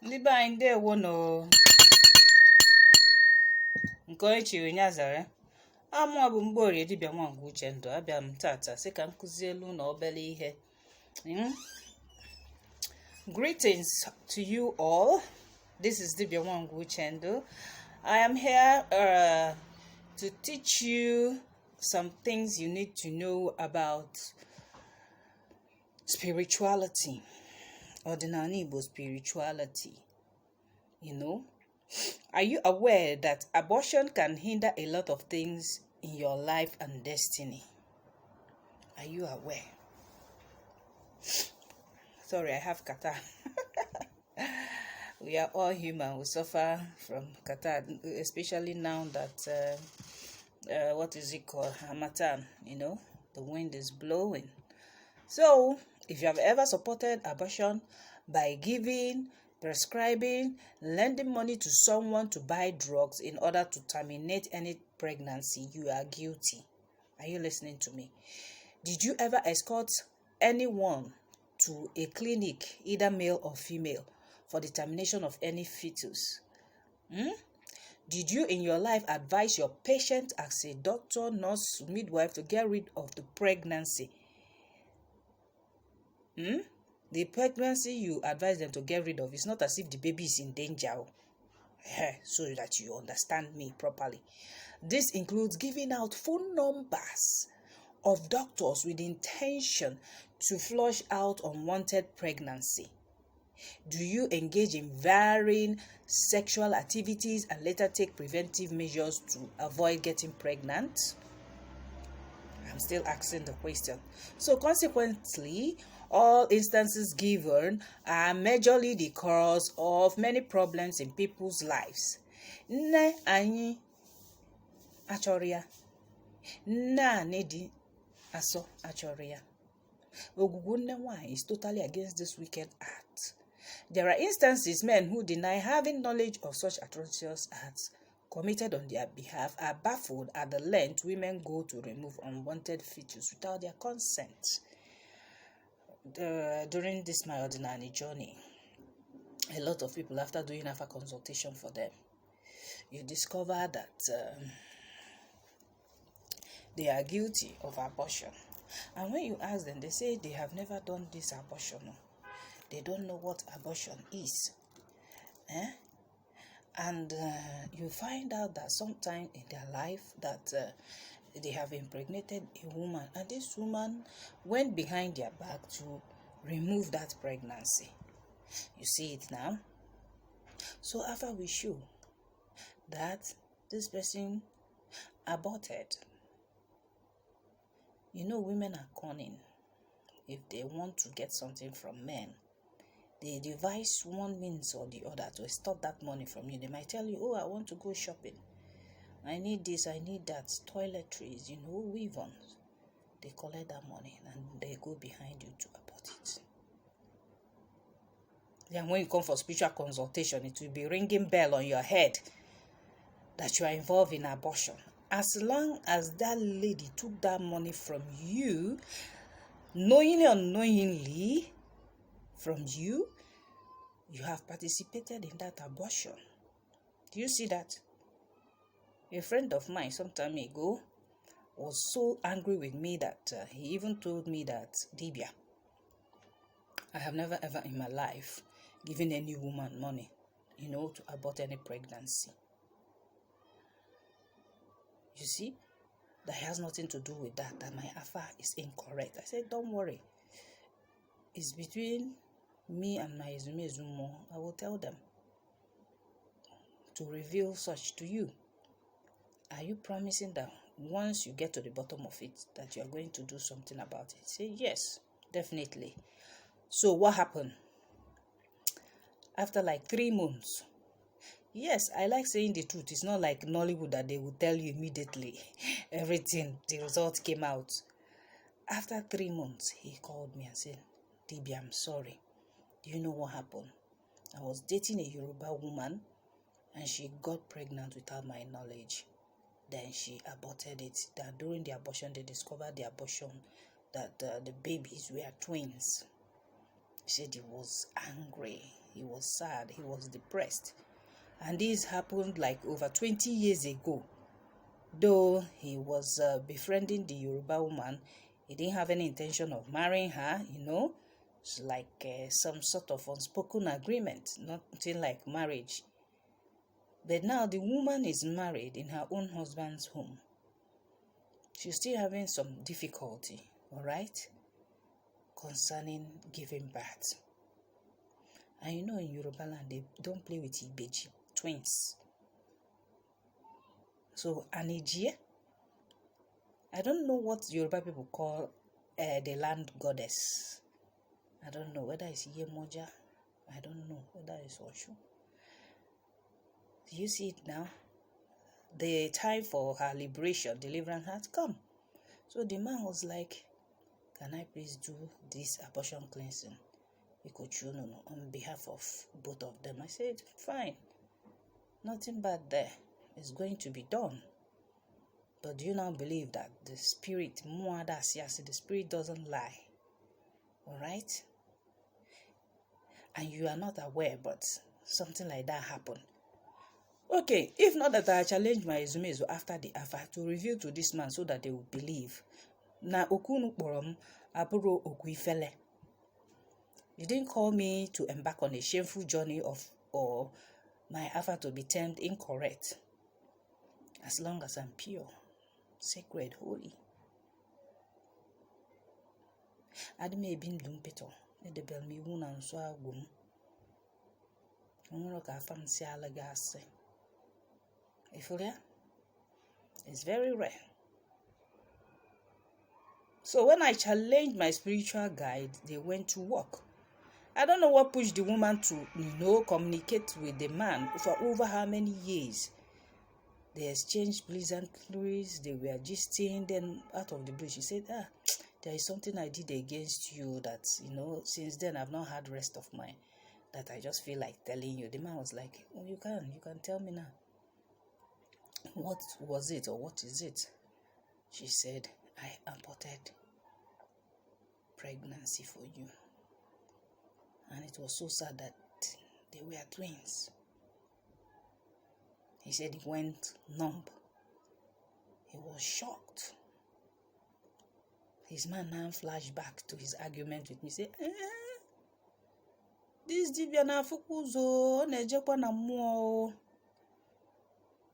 Ndị be anyị ndewo no nke onye chiri nya zara amụọ bụ Mgborie dibịa Nwangwu Uchendụ. Abịa m tata sị ka m kụzielu na obere ihe. Greetings to you all. This is Dibia Nwangwu Uchendụ. I am here to teach you some things you need to know about spirituality. Ordinary Igbo spirituality. You know, are you aware that abortion can hinder a lot of things in your life and destiny? Are you aware? Sorry, I have catarrh. We are all human. We suffer from catarrh, especially now that what is it called? Harmattan. You know, the wind is blowing. So, if you have ever supported abortion by giving, prescribing, lending money to someone to buy drugs in order to terminate any pregnancy, you are guilty. Are you listening to me? Did you ever escort anyone to a clinic, either male or female, for the termination of any fetus? Did you in your life advise your patient as a doctor, nurse, midwife to get rid of the pregnancy? The pregnancy you advise them to get rid of is not as if the baby is in danger. So that you understand me properly. This includes giving out phone numbers of doctors with the intention to flush out unwanted pregnancy. Do you engage in varying sexual activities and later take preventive measures to avoid getting pregnant? I'm still asking the question. So consequently, all instances given are majorly the cause of many problems in people's lives. Nne anyị achọrọ ya. Nne anyị dị asọ achọrọ ya. Ogwugwu nne nwanyị is totally against this wicked act. There are instances men who deny having knowledge of such atrocious acts committed on their behalf are baffled at the length women go to remove unwanted fetus without their consent. During this my ordinary journey, a lot of people, after doing a consultation for them, you discover that they are guilty of abortion. And when you ask them, they say they have never done this abortion. They don't know what abortion is. And you find out that sometime in their life that they have impregnated a woman, and this woman went behind their back to remove that pregnancy. You see it now? So after we show that this person aborted, you know, women are cunning. If they want to get something from men, they devise one means or the other to extort that money from you. They might tell you, oh, I want to go shopping. I need this, I need that, toiletries, you know, weave-ons. They collect that money and they go behind you to abort it. Then when you come for spiritual consultation, it will be ringing bell on your head that you are involved in abortion. As long as that lady took that money from you, knowingly or unknowingly from you, you have participated in that abortion. Do you see that? A friend of mine some time ago was so angry with me that he even told me that, Dibia, I have never ever in my life given any woman money, you know, to abort any pregnancy. You see, that has nothing to do with that my affair is incorrect. I said, don't worry. It's between me and my Ezumo. I will tell them to reveal such to you. Are you promising that once you get to the bottom of it, that you are going to do something about it? Say, yes, definitely. So what happened? After like 3 months, yes, I like saying the truth. It's not like Nollywood that they will tell you immediately everything, the result came out. After 3 months, he called me and said, Dibia, I'm sorry. Do you know what happened? I was dating a Yoruba woman and she got pregnant without my knowledge. Then she aborted it. That during the abortion, they discovered the abortion that the babies were twins. He said he was angry. he was sad, he was depressed. And this happened like over 20 years ago. Though he was befriending the Yoruba woman, he didn't have any intention of marrying her, It's like some sort of unspoken agreement, nothing like marriage. But now the woman is married in her own husband's home. She's still having some difficulty, all right, concerning giving birth. And in Yoruba land, they don't play with Ibeji, twins. So, Anijie, I don't know what Yoruba people call the land goddess. I don't know whether it's Yemoja. I don't know whether it's Oshu. Do you see it now? The time for her liberation, deliverance had come. So the man was like, can I please do this abortion cleansing? On behalf of both of them. I said, fine. Nothing bad there. It's going to be done. But do you now believe that the spirit, the spirit doesn't lie? Alright? And you are not aware, but something like that happened. Okay, if not that I challenge my resume after the affair to reveal to this man so that they will believe. Na okunu borom aburo okuifele. You didn't call me to embark on a shameful journey or my effort to be termed incorrect. As long as I'm pure, sacred, holy. Adime bin dumpeto. The bell me woon and so agum. Umroka fancy alagase. It's very rare. So when I challenged my spiritual guide, they went to work. I don't know what pushed the woman to, communicate with the man for over how many years. They exchanged pleasantries, they were gisting, then out of the blue, she said, there is something I did against you that, since then I've not had rest of mind, that I just feel like telling you. The man was like, oh, you can tell me now. What was it or what is it? She said, I aborted pregnancy for you. And it was so sad that they were twins. He said he went numb. He was shocked. His man now flashed back to his argument with me. Say, this Dibia na fukuzo nejekwa na muo.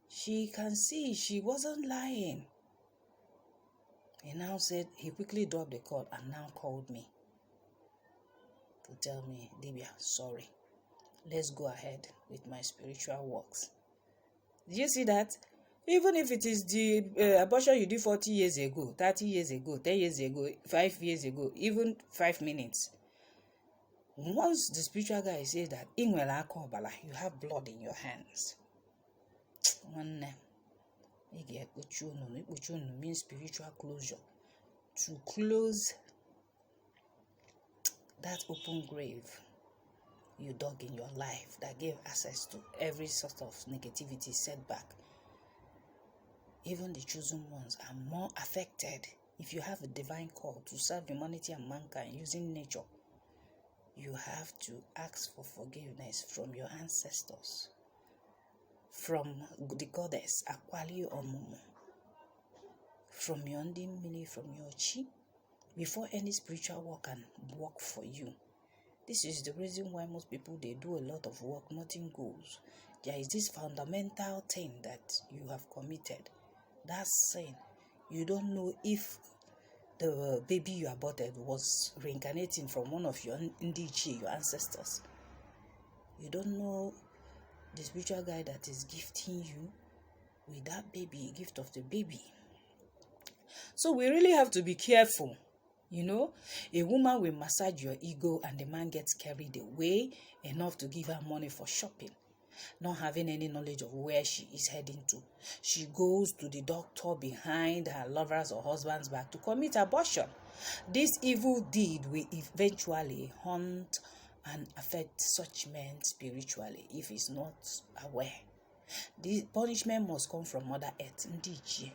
She can see she wasn't lying. He now said, he quickly dropped the call and now called me to tell me, Dibia, sorry. Let's go ahead with my spiritual works. Did you see that? Even if it is the abortion you did 40 years ago, 30 years ago, 10 years ago, 5 years ago, even 5 minutes. Once the spiritual guy says that, you have blood in your hands. One means spiritual closure. To close that open grave you dug in your life that gave access to every sort of negativity, setback. Even the chosen ones are more affected. If you have a divine call to serve humanity and mankind using nature, you have to ask for forgiveness from your ancestors, from the goddess Akwali Omumu, from your Ndimili, from your Chi, before any spiritual work can work for you. This is the reason why most people, they do a lot of work, nothing goes. There is this fundamental thing that you have committed. That's sin. You don't know if the baby you aborted was reincarnating from one of your Ndichi, your ancestors. You don't know the spiritual guide that is gifting you with that baby, gift of the baby. So we really have to be careful. A woman will massage your ego and the man gets carried away enough to give her money for shopping, not having any knowledge of where she is heading to. She goes to the doctor behind her lover's or husband's back to commit abortion. This evil deed will eventually haunt and affect such men spiritually if he's not aware. The punishment must come from Mother Earth. Ndichi,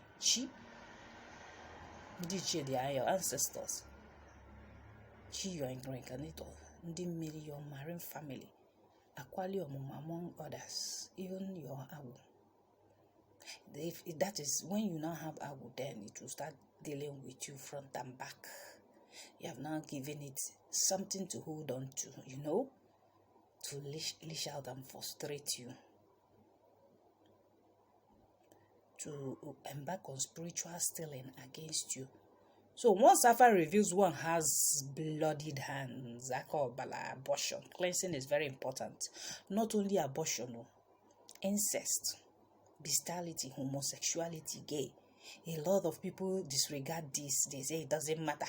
they are your ancestors. Chi, you are incarnator. Ndimili, your marine family. aquarium among others, even your awu. If that is when you now have awu, then it will start dealing with you front and back. You have now given it something to hold on to, to leash out and frustrate you, to embark on spiritual stealing against you. So once Safa reveals one has bloodied hands, abortion, cleansing is very important. Not only abortion, incest, bestiality, homosexuality, gay. A lot of people disregard this. They say it doesn't matter.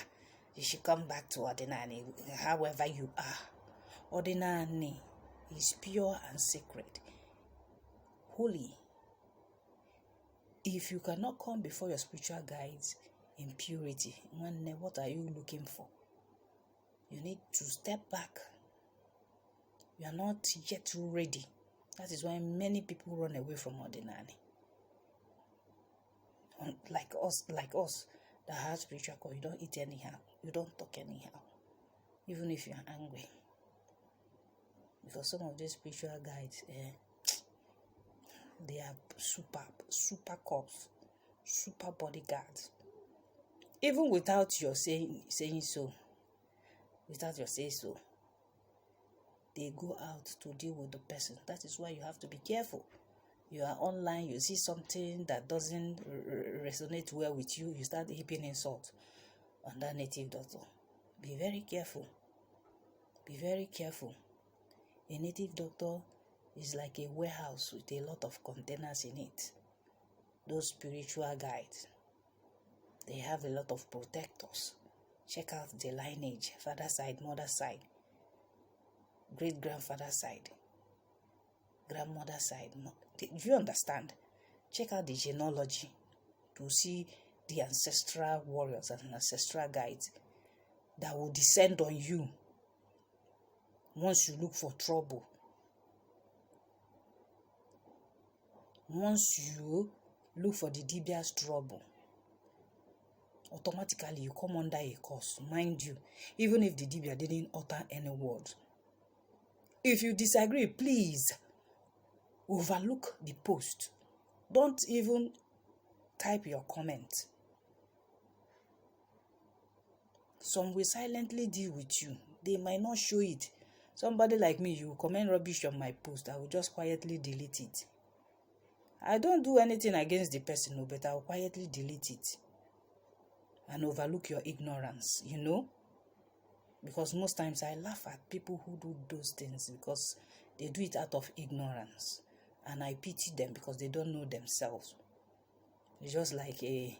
You should come back to ordinary, however you are. Ordinary is pure and sacred, holy. If you cannot come before your spiritual guides in purity, what are you looking for? You need to step back. You are not yet ready. That is why many people run away from ordinary. Like us, that have spiritual call, you don't eat anyhow. You don't talk anyhow. Even if you are angry. Because some of these spiritual guides, they are super cops, super bodyguards. Even without your saying so, they go out to deal with the person. That is why you have to be careful. You are online, you see something that doesn't resonate well with you, you start heaping insult on that native doctor. Be very careful. Be very careful. A native doctor is like a warehouse with a lot of containers in it. Those spiritual guides, they have a lot of protectors. Check out the lineage, father side, mother side, great-grandfather side, grandmother side. Do you understand? Check out the genealogy to see the ancestral warriors and ancestral guides that will descend on you once you look for trouble. Once you look for the Dibia's trouble, automatically you come under a curse, mind you, even if the Dibia didn't utter any word. If you disagree, please overlook the post. Don't even type your comment. Some will silently deal with you. They might not show it. Somebody like me, you comment rubbish on my post, I will just quietly delete it. I don't do anything against the person, but I will quietly delete it and overlook your ignorance, Because most times I laugh at people who do those things because they do it out of ignorance. And I pity them because they don't know themselves. It's just like a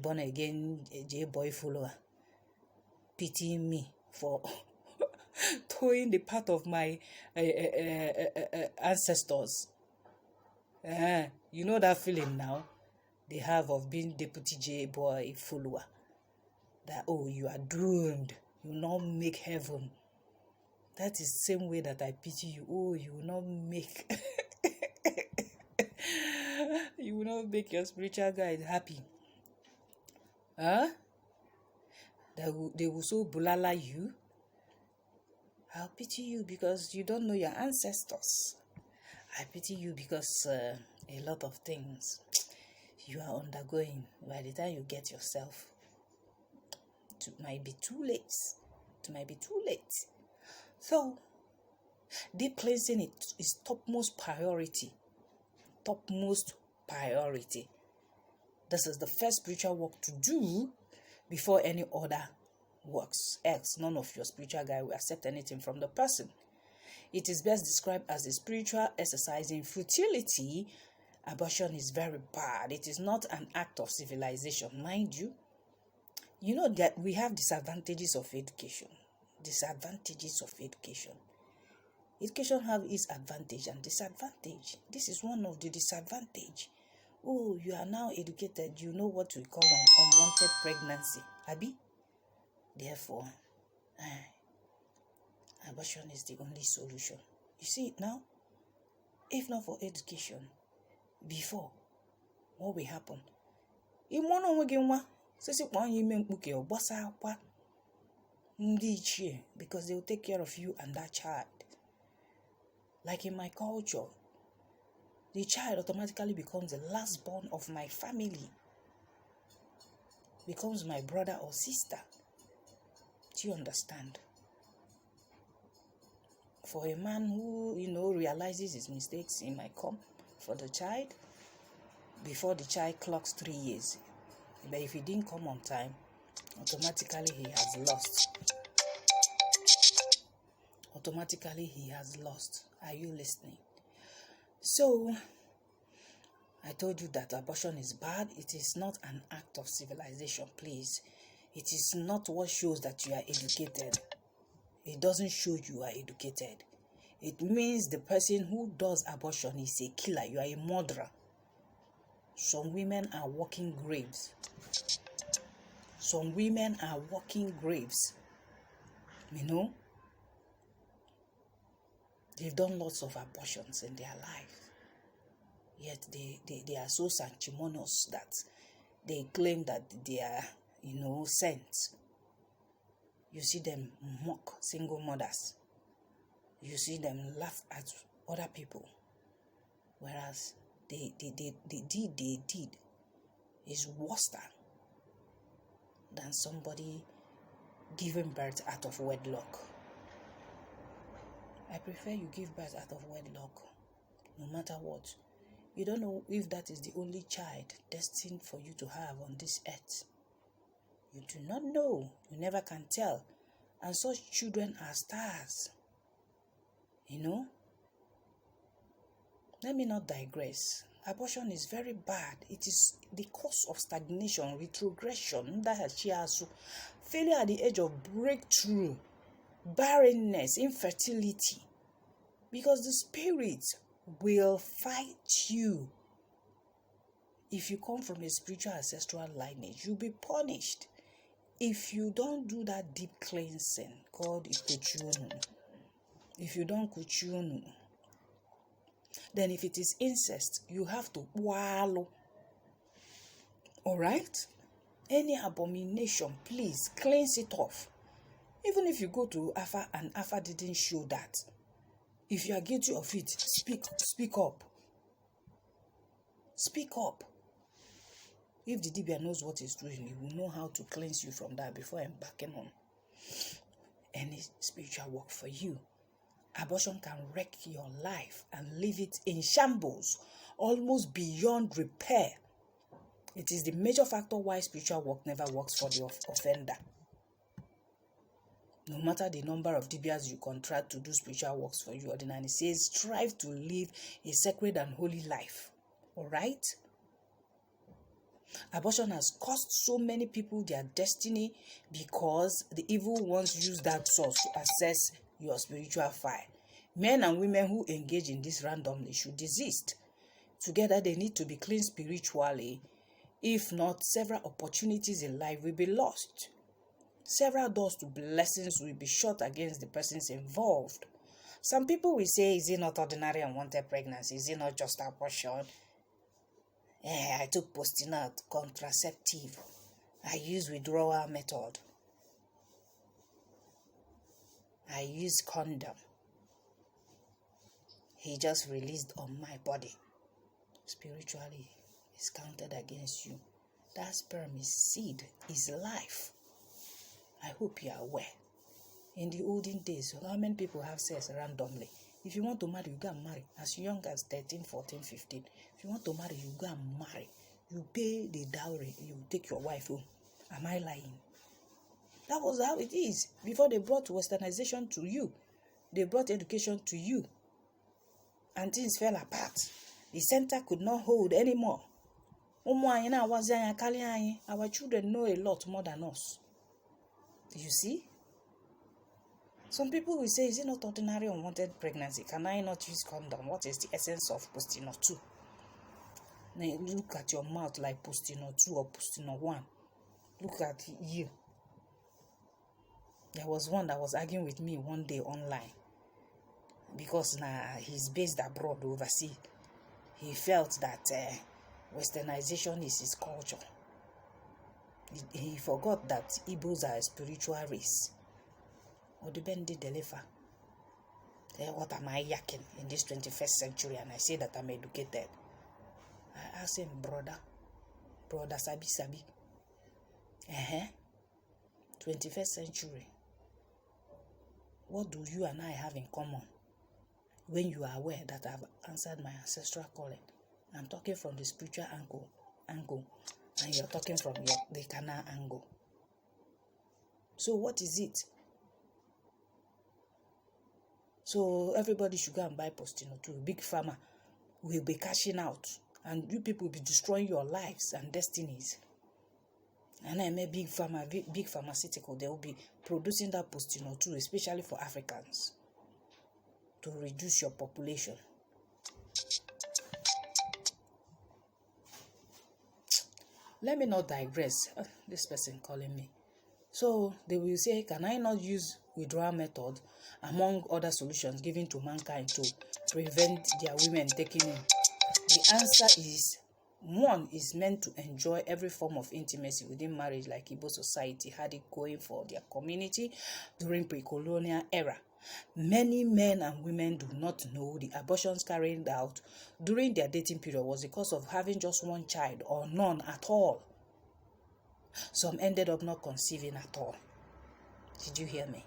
born-again J-boy follower pitying me for towing the path of my ancestors. You know that feeling now they have of being deputy J-boy follower. That, you are doomed. You will not make heaven. That is the same way that I pity you. You will not make... you will not make your spiritual guide happy. They will so bulala you. I'll pity you because you don't know your ancestors. I pity you because a lot of things you are undergoing. By the time you get yourself, it might be too late. So, deep cleansing is topmost priority. This is the first spiritual work to do before any other works. Else, none of your spiritual guide will accept anything from the person. It is best described as a spiritual exercise in futility. Abortion is very bad. It is not an act of civilization, mind you. You know that we have disadvantages of education. Education have its advantage and disadvantage. This is one of the disadvantage. You are now educated. You know what we call unwanted pregnancy. Abi? Therefore, abortion is the only solution. You see it now? If not for education, before, what will happen? Because they will take care of you and that child. Like in my culture, the child automatically becomes the last born of my family, becomes my brother or sister. Do you understand? For a man who, realizes his mistakes, he might come for the child before the child clocks 3 years. But if he didn't come on time, automatically he has lost. Automatically he has lost. Are you listening? So, I told you that abortion is bad. It is not an act of civilization, please. It is not what shows that you are educated. It doesn't show you are educated. It means the person who does abortion is a killer. You are a murderer. Some women are walking graves. Some women are walking graves. They've done lots of abortions in their life. Yet they are so sanctimonious that they claim that they are, saints. You see them mock single mothers. You see them laugh at other people. Whereas the deed they did is worse than somebody giving birth out of wedlock. I prefer you give birth out of wedlock, no matter what. You don't know if that is the only child destined for you to have on this earth. You do not know. You never can tell. And such children are stars. Let me not digress. Abortion is very bad. It is the cause of stagnation, retrogression, failure at the edge of breakthrough, barrenness, infertility. Because the spirit will fight you. If you come from a spiritual ancestral lineage, you'll be punished. If you don't do that deep cleansing called ikuchunu, if you don't kuchunu, then if it is incest, you have to wallow. Alright? Any abomination, please cleanse it off. Even if you go to Afa and Afa didn't show that, if you are guilty of it, speak up. Speak up. If the Dibia knows what he's doing, he will know how to cleanse you from that before embarking on any spiritual work for you. Abortion can wreck your life and leave it in shambles, almost beyond repair. It is the major factor why spiritual work never works for the offender. No matter the number of Dibias you contract to do spiritual works for you, Ordinary says, strive to live a sacred and holy life. Alright? Abortion has cost so many people their destiny because the evil ones use that source to access your spiritual fire. Men and women who engage in this randomly should desist. Together they need to be clean spiritually. If not, several opportunities in life will be lost. Several doors to blessings will be shut against the persons involved. Some people will say, is it not ordinary unwanted pregnancy? Is it not just abortion? I took postinal contraceptive. I use withdrawal method. I use condom. He just released on my body. Spiritually, it's counted against you. That sperm is seed, is life. I hope you are aware. In the olden days, how many people have sex randomly? If you want to marry, you go and marry. As young as 13, 14, 15. If you want to marry, you go and marry. You pay the dowry, you take your wife home. Am I lying? That was how it is. Before they brought westernization to you, they brought education to you. And things fell apart. The center could not hold anymore. Our children know a lot more than us. You see? Some people will say, is it not ordinary unwanted pregnancy? Can I not use condom? What is the essence of Postino 2? Now look at your mouth like Postino 2 or Postino 1. Look at you. There was one that was arguing with me one day online. Because he's based abroad, overseas. He felt that westernization is his culture. He forgot that Igbos are a spiritual race. Odubendi deliver. What am I yakking in this 21st century? And I say that I'm educated. I asked him, brother, sabi. 21st century. What do you and I have in common? When you are aware that I've answered my ancestral calling, I'm talking from the spiritual angle, and you're talking from the carnal angle. So what is it? So everybody should go and buy Postino too. Big Pharma will be cashing out, and you people will be destroying your lives and destinies. And I mean big pharmaceutical, they will be producing that Postino too, especially for Africans, to reduce your population. Let me not digress. This person calling me. So they will say, can I not use withdrawal method among other solutions given to mankind to prevent their women taking in? The answer is, one is meant to enjoy every form of intimacy within marriage, like Igbo society had it going for their community during pre-colonial era. Many men and women do not know the abortions carried out during their dating period was because of having just one child or none at all. Some ended up not conceiving at all. Did you hear me?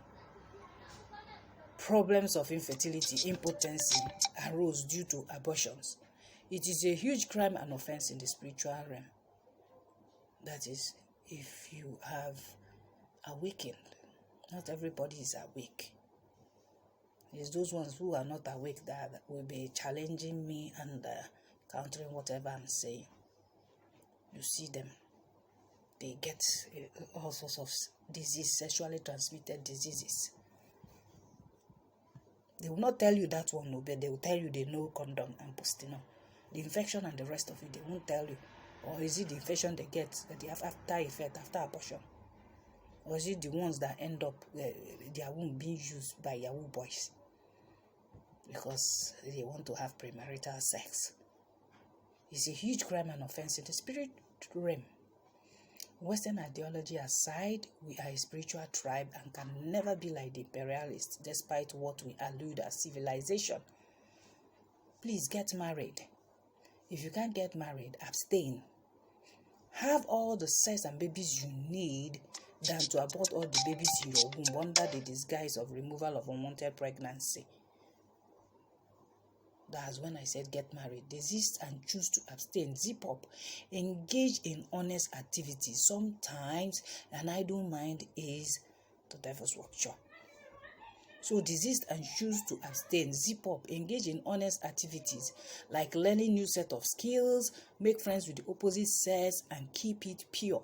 Problems of infertility, impotency arose due to abortions. It is a huge crime and offense in the spiritual realm. That is, if you have awakened. Not everybody is awake. It's those ones who are not awake that will be challenging me and countering whatever I'm saying. You see them. They get all sorts of disease, sexually transmitted diseases. They will not tell you that one, no, but they will tell you they know condom and Postino. The infection and the rest of it, they won't tell you. Or is it the infection they get that they have after effect, after abortion? Or is it the ones that end up their womb being used by Yahoo boys because they want to have premarital sex? It's a huge crime and offense in the spirit realm. Western ideology aside, we are a spiritual tribe and can never be like the imperialists, despite what we allude as civilization. Please get married. If you can't get married, abstain. Have all the sex and babies you need than to abort all the babies in your womb under the disguise of removal of unwanted pregnancy. That's when I said get married. Desist and choose to abstain. Zip up. Engage in honest activities. Sometimes an idle mind is the devil's workshop. So desist and choose to abstain. Zip up. Engage in honest activities like learning new set of skills, make friends with the opposite sex, and keep it pure.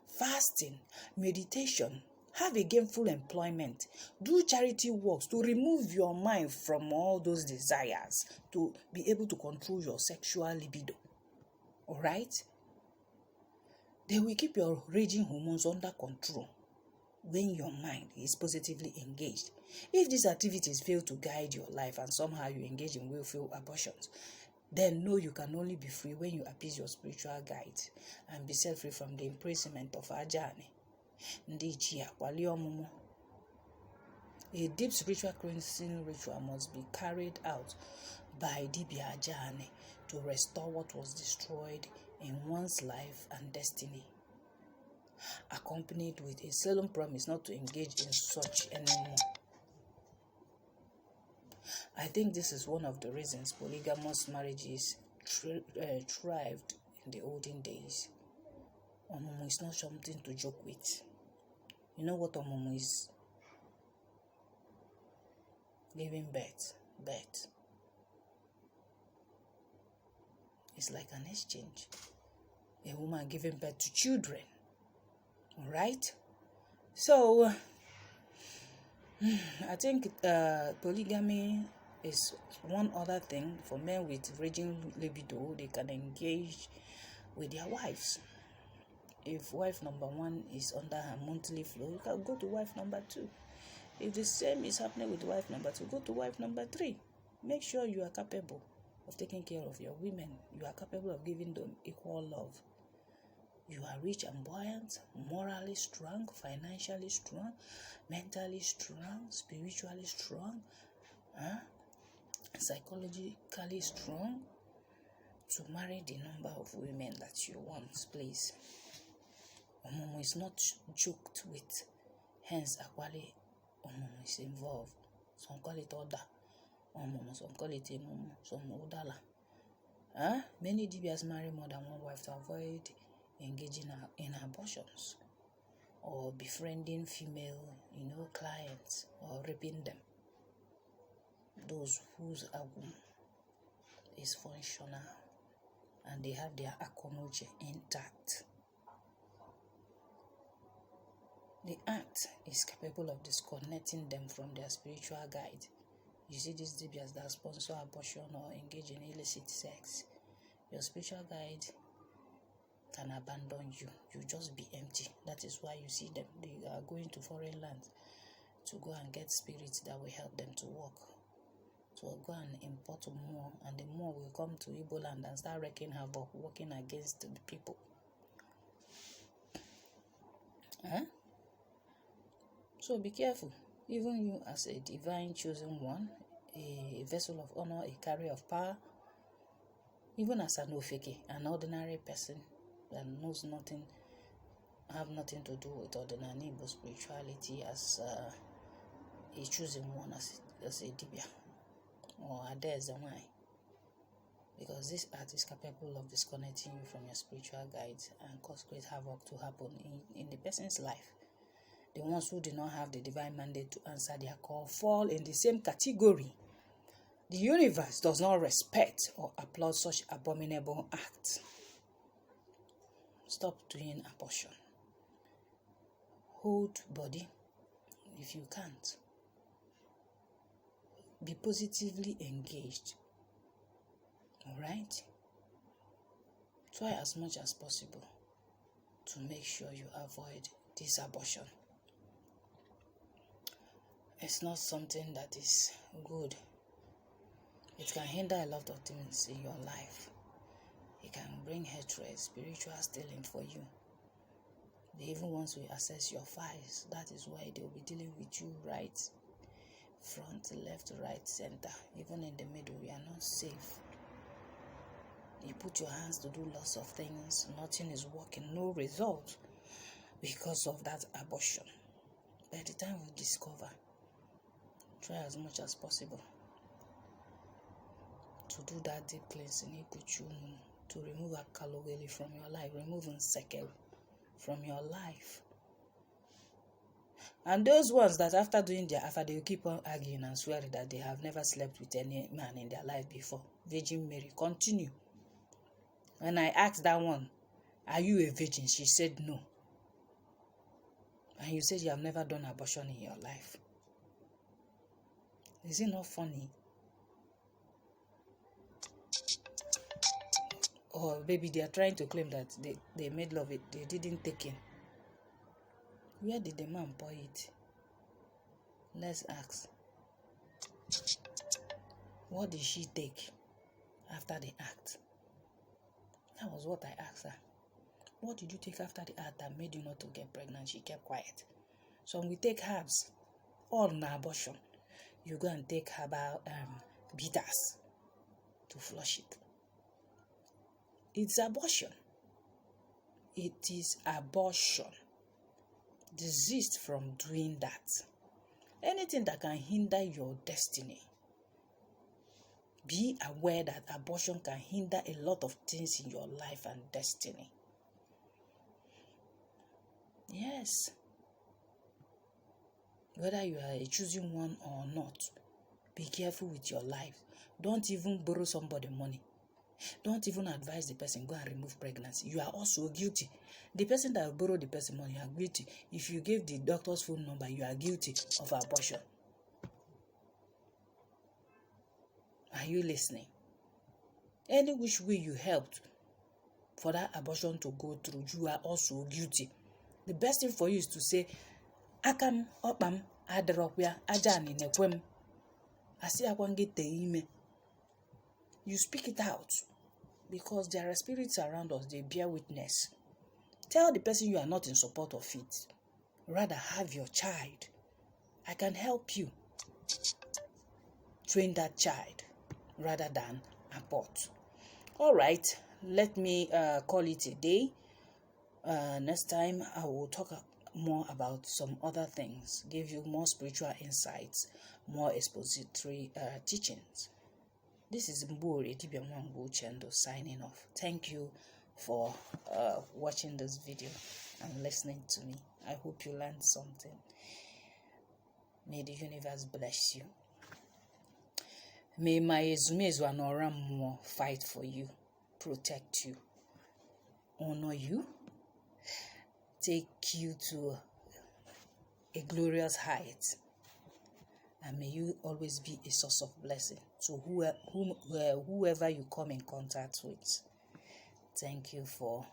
Fasting, meditation, have a gainful employment, do charity works to remove your mind from all those desires, to be able to control your sexual libido. Alright? They will keep your raging hormones under control when your mind is positively engaged. If these activities fail to guide your life and somehow you engage in willful abortions, then know you can only be free when you appease your spiritual guides and be set free from the imprisonment of Ajani. A deep spiritual cleansing ritual must be carried out by Dibia Ajani to restore what was destroyed in one's life and destiny, accompanied with a solemn promise not to engage in such anymore. I think this is one of the reasons polygamous marriages thrived in the olden days. Omumu is not something to joke with. You know what Omumu is? Giving birth. It's like an exchange. A woman giving birth to children. Alright? So, I think polygamy is one other thing. For men with raging libido, they can engage with their wives. If wife number 1 is under her monthly flow, you can go to wife number 2. If the same is happening with wife number 2, go to wife number 3. Make sure you are capable of taking care of your women. You are capable of giving them equal love. You are rich and buoyant, morally strong, financially strong, mentally strong, spiritually strong. huh? Psychologically strong to marry the number of women that you want, please. Omomo is not joked with. Hence, Akwali Omomo is involved. Some call it Oda Omomo, some call it Emomo, some Odala. Huh? Many DBS marry more than one wife to avoid engaging in abortions or befriending female, clients or raping them. Those whose womb is functional and they have their akonoche intact. The act is capable of disconnecting them from their spiritual guide. You see these DBS that sponsor abortion or engage in illicit sex. Your spiritual guide can abandon you. You just be empty. That is why you see them. They are going to foreign lands to go and get spirits that will help them to work. So go and import more, and the more will come to Igbo land and start wreaking havoc, working against the people. Huh? So be careful. Even you as a divine chosen one, a vessel of honor, a carrier of power, even as an ofeke, an ordinary person that knows nothing, have nothing to do with ordinary Igbo spirituality, as a chosen one, as a dibia or a dezamai, because this art is capable of disconnecting you from your spiritual guides and cause great havoc to happen in the person's life. The ones who do not have the divine mandate to answer their call fall in the same category. The universe does not respect or applaud such abominable acts. Stop doing abortion. Hold body if you can't. Be positively engaged. Alright? Try as much as possible to make sure you avoid this abortion. It's not something that is good. It can hinder a lot of things in your life. It can bring hatred, spiritual stealing for you. They even want to access your files. That is why they will be dealing with you right, front, left, right, center. Even in the middle, you are not safe. You put your hands to do lots of things. Nothing is working. No result because of that abortion. By the time we discover, try as much as possible to do that deep cleansing, to remove akalogeli from your life, remove unsekel from your life. And those ones that after doing their they will keep on arguing and swearing that they have never slept with any man in their life before. Virgin Mary, continue. When I asked that one, are you a virgin? She said no. And you said you have never done abortion in your life. Is it not funny? Or maybe they are trying to claim that they made love, they didn't take in. Where did the man pour it? Let's ask. What did she take after the act? That was what I asked her. What did you take after the act that made you not to get pregnant? She kept quiet. Some will take herbs, all in abortion. You go and take herbal bitters to flush it. It's abortion. It is abortion. Desist from doing that. Anything that can hinder your destiny. Be aware that abortion can hinder a lot of things in your life and destiny. Yes. Whether you are a choosing one or not, be careful with your life. Don't even borrow somebody money. Don't even advise the person, go and remove pregnancy. You are also guilty. The person that borrowed the person money, you are guilty. If you gave the doctor's phone number, you are guilty of abortion. Are you listening? Any which way you helped for that abortion to go through, you are also guilty. The best thing for you is to say, Akam, Opam, Aderopia, Ajani, Nekwem. Asi akwangete ime. You speak it out. Because there are spirits around us, they bear witness. Tell the person you are not in support of it. Rather, have your child. I can help you. train that child rather than abort. All right, let me call it a day. Next time I will talk more about some other things, give you more spiritual insights, more expository teachings. This is Mburi Dibia Mwangu Chendo signing off. Thank you for watching this video and listening to me. I hope you learned something. May the universe bless you. May my Ezumezu and Oramuo fight for you, protect you, honor you, take you to a glorious height, and may you always be a source of blessing to whoever you come in contact with. Thank you for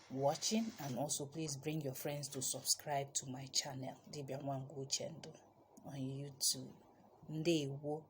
watching, and also please bring your friends to subscribe to my channel, Dibia Mwangu Chendo, on YouTube. Ndewo.